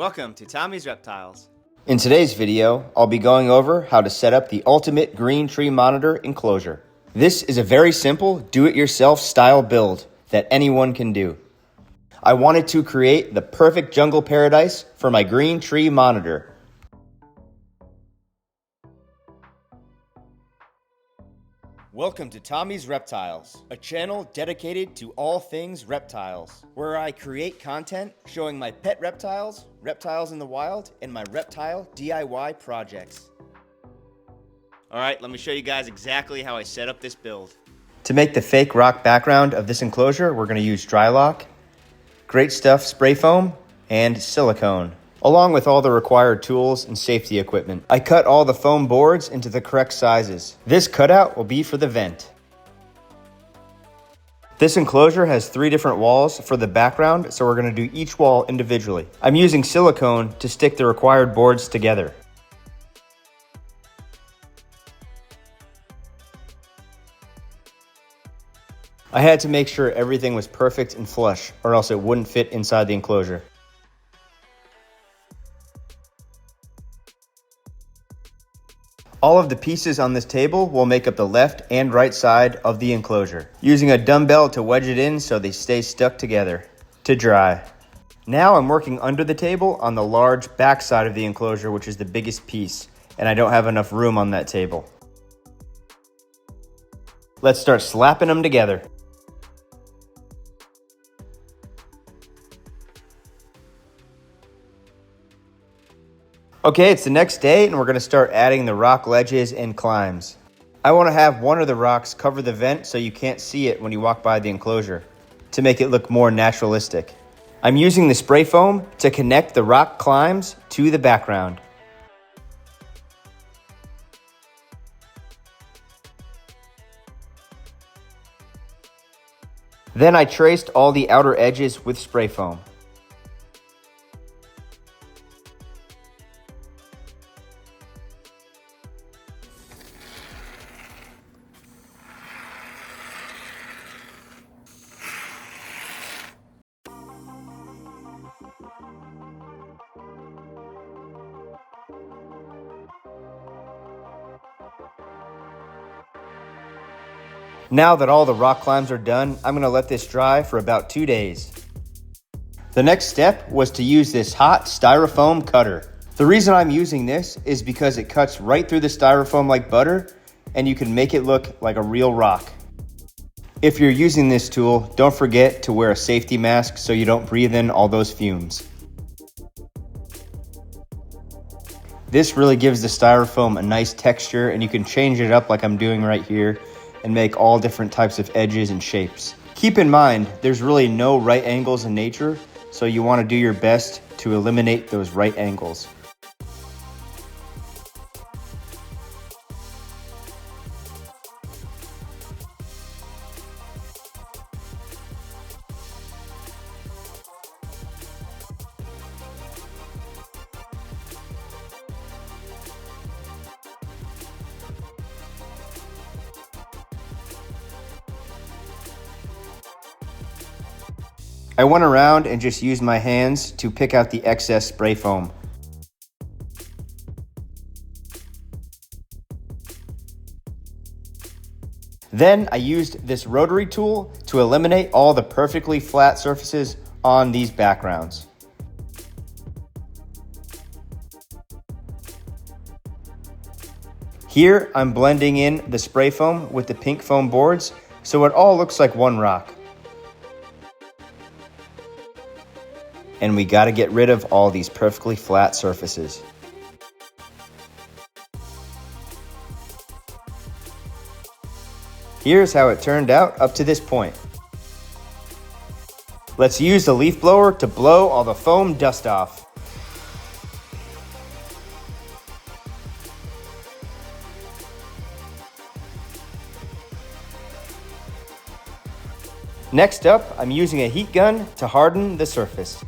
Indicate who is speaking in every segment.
Speaker 1: Welcome to Tommy's Reptiles.
Speaker 2: In today's video, I'll be going over how to set up the ultimate green tree monitor enclosure. This is a very simple do-it-yourself style build that anyone can do. I wanted to create the perfect jungle paradise for my green tree monitor. Welcome to Tommy's Reptiles, a channel dedicated to all things reptiles, where I create content showing my pet reptiles, reptiles in the wild, and my reptile DIY projects.
Speaker 1: Alright, let me show you guys exactly how I set up this build.
Speaker 2: To make the fake rock background of this enclosure, we're going to use Drylock, Great Stuff spray foam, and silicone, along with all the required tools and safety equipment. I cut all the foam boards into the correct sizes. This cutout will be for the vent. This enclosure has 3 different walls for the background, so we're going to do each wall individually. I'm using silicone to stick the required boards together. I had to make sure everything was perfect and flush, or else it wouldn't fit inside the enclosure. All of the pieces on this table will make up the left and right side of the enclosure, using a dumbbell to wedge it in so they stay stuck together. To dry. Now I'm working under the table on the large back side of the enclosure, which is the biggest piece, and I don't have enough room on that table. Let's start slapping them together. Okay, it's the next day and we're going to start adding the rock ledges and climbs. I want to have one of the rocks cover the vent so you can't see it when you walk by the enclosure, to make it look more naturalistic. I'm using the spray foam to connect the rock climbs to the background. Then I traced all the outer edges with spray foam. Now that all the rock climbs are done, I'm going to let this dry for about 2 days. The next step was to use this hot styrofoam cutter. The reason I'm using this is because it cuts right through the styrofoam like butter, and you can make it look like a real rock. If you're using this tool, don't forget to wear a safety mask so you don't breathe in all those fumes. This really gives the styrofoam a nice texture, and you can change it up like I'm doing right here and make all different types of edges and shapes. Keep in mind, there's really no right angles in nature, so you want to do your best to eliminate those right angles. I went around and just used my hands to pick out the excess spray foam. Then I used this rotary tool to eliminate all the perfectly flat surfaces on these backgrounds. Here I'm blending in the spray foam with the pink foam boards so it all looks like one rock. And we got to get rid of all these perfectly flat surfaces. Here's how it turned out up to this point. Let's use the leaf blower to blow all the foam dust off. Next up, I'm using a heat gun to harden the surface.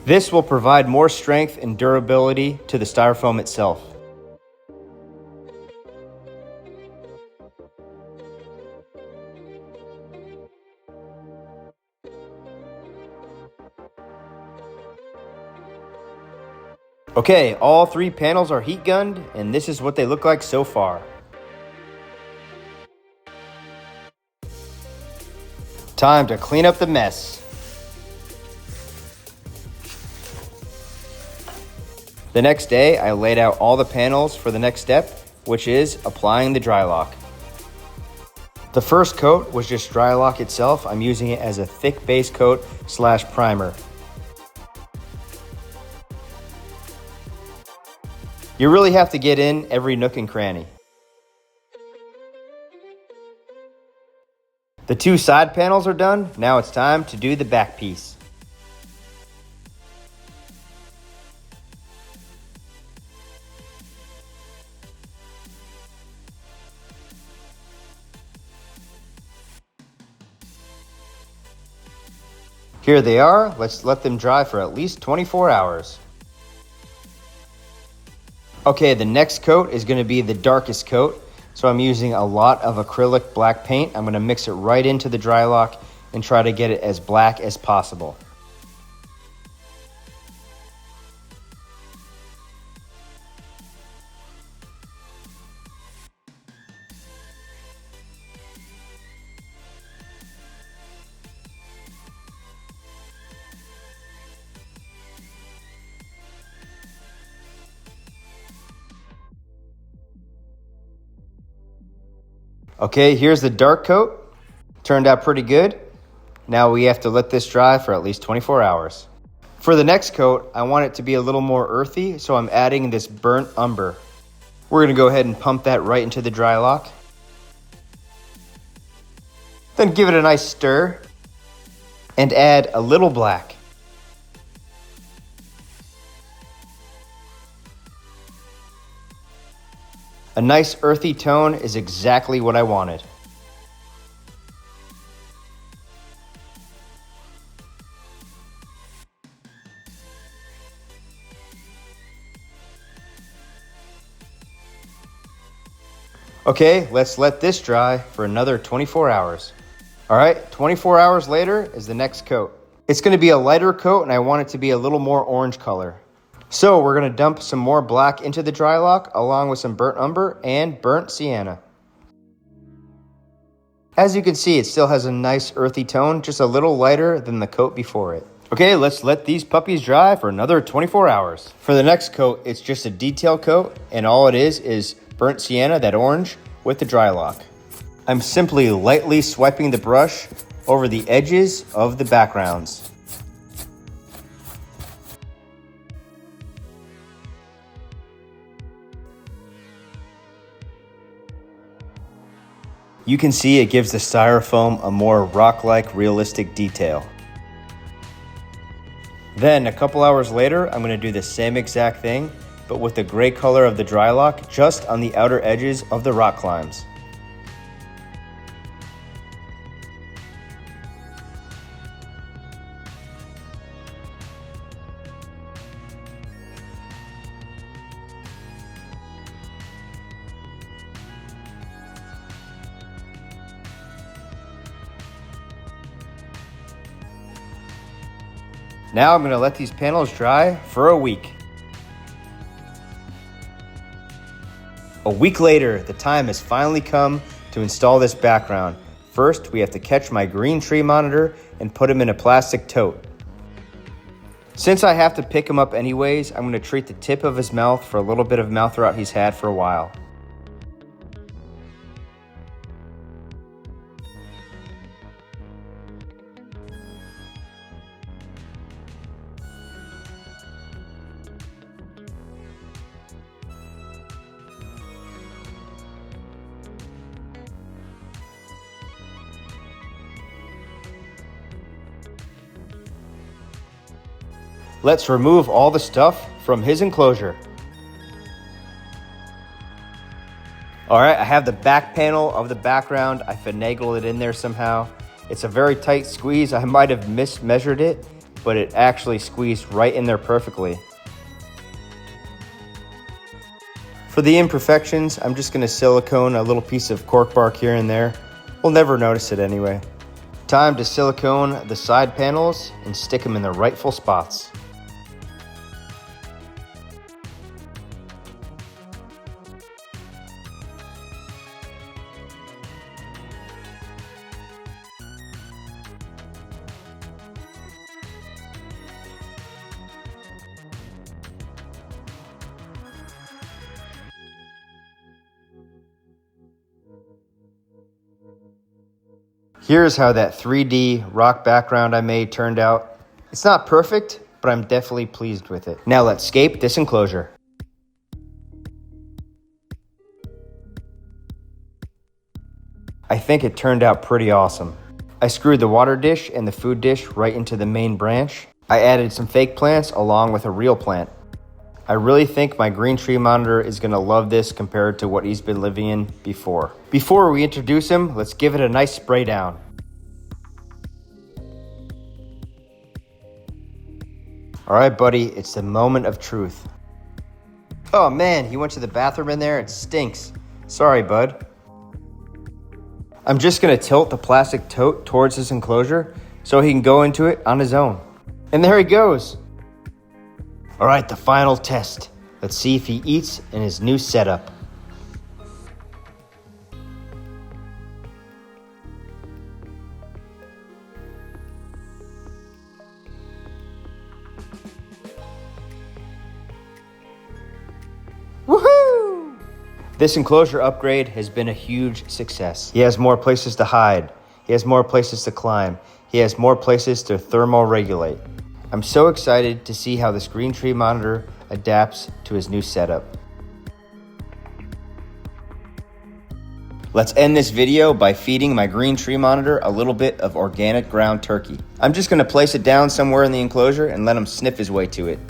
Speaker 2: This will provide more strength and durability to the styrofoam itself. Okay, all 3 panels are heat gunned, and this is what they look like so far. Time to clean up the mess. The next day, I laid out all the panels for the next step, which is applying the dry lock. The first coat was just dry lock itself. I'm using it as a thick base coat / primer. You really have to get in every nook and cranny. The 2 side panels are done. Now it's time to do the back piece. Here they are. Let's let them dry for at least 24 hours. Okay, the next coat is going to be the darkest coat. So I'm using a lot of acrylic black paint. I'm going to mix it right into the dry lock and try to get it as black as possible. Okay, here's the dark coat. Turned out pretty good. Now we have to let this dry for at least 24 hours. For the next coat, I want it to be a little more earthy, so I'm adding this burnt umber. We're going to go ahead and pump that right into the dry lock. Then give it a nice stir and add a little black. A nice earthy tone is exactly what I wanted. Okay, let's let this dry for another 24 hours. All right, 24 hours later is the next coat. It's going to be a lighter coat and I want it to be a little more orange color. So we're going to dump some more black into the dry lock along with some burnt umber and burnt sienna. As you can see, it still has a nice earthy tone, just a little lighter than the coat before it. Okay, let's let these puppies dry for another 24 hours. For the next coat, it's just a detail coat, and all it is burnt sienna, that orange, with the dry lock. I'm simply lightly swiping the brush over the edges of the backgrounds. You can see it gives the styrofoam a more rock-like realistic detail. Then a couple hours later, I'm going to do the same exact thing, but with the gray color of the dry lock just on the outer edges of the rock climbs. Now I'm going to let these panels dry for a week. A week later, the time has finally come to install this background. First, we have to catch my green tree monitor and put him in a plastic tote. Since I have to pick him up anyways, I'm going to treat the tip of his mouth for a little bit of mouth rot he's had for a while. Let's remove all the stuff from his enclosure. All right, I have the back panel of the background. I finagled it in there somehow. It's a very tight squeeze. I might have mismeasured it, but it actually squeezed right in there perfectly. For the imperfections, I'm just gonna silicone a little piece of cork bark here and there. We'll never notice it anyway. Time to silicone the side panels and stick them in the rightful spots. Here's how that 3D rock background I made turned out. It's not perfect, but I'm definitely pleased with it. Now let's scape this enclosure. I think it turned out pretty awesome. I screwed the water dish and the food dish right into the main branch. I added some fake plants along with a real plant. I really think my green tree monitor is going to love this compared to what he's been living in before. Before we introduce him, let's give it a nice spray down. All right, buddy, it's the moment of truth. Oh man, he went to the bathroom in there. It stinks. Sorry, bud. I'm just gonna tilt the plastic tote towards this enclosure so he can go into it on his own. And there he goes. All right, the final test. Let's see if he eats in his new setup. Woohoo! This enclosure upgrade has been a huge success. He has more places to hide. He has more places to climb. He has more places to thermoregulate. I'm so excited to see how this green tree monitor adapts to his new setup. Let's end this video by feeding my green tree monitor a little bit of organic ground turkey. I'm just gonna place it down somewhere in the enclosure and let him sniff his way to it.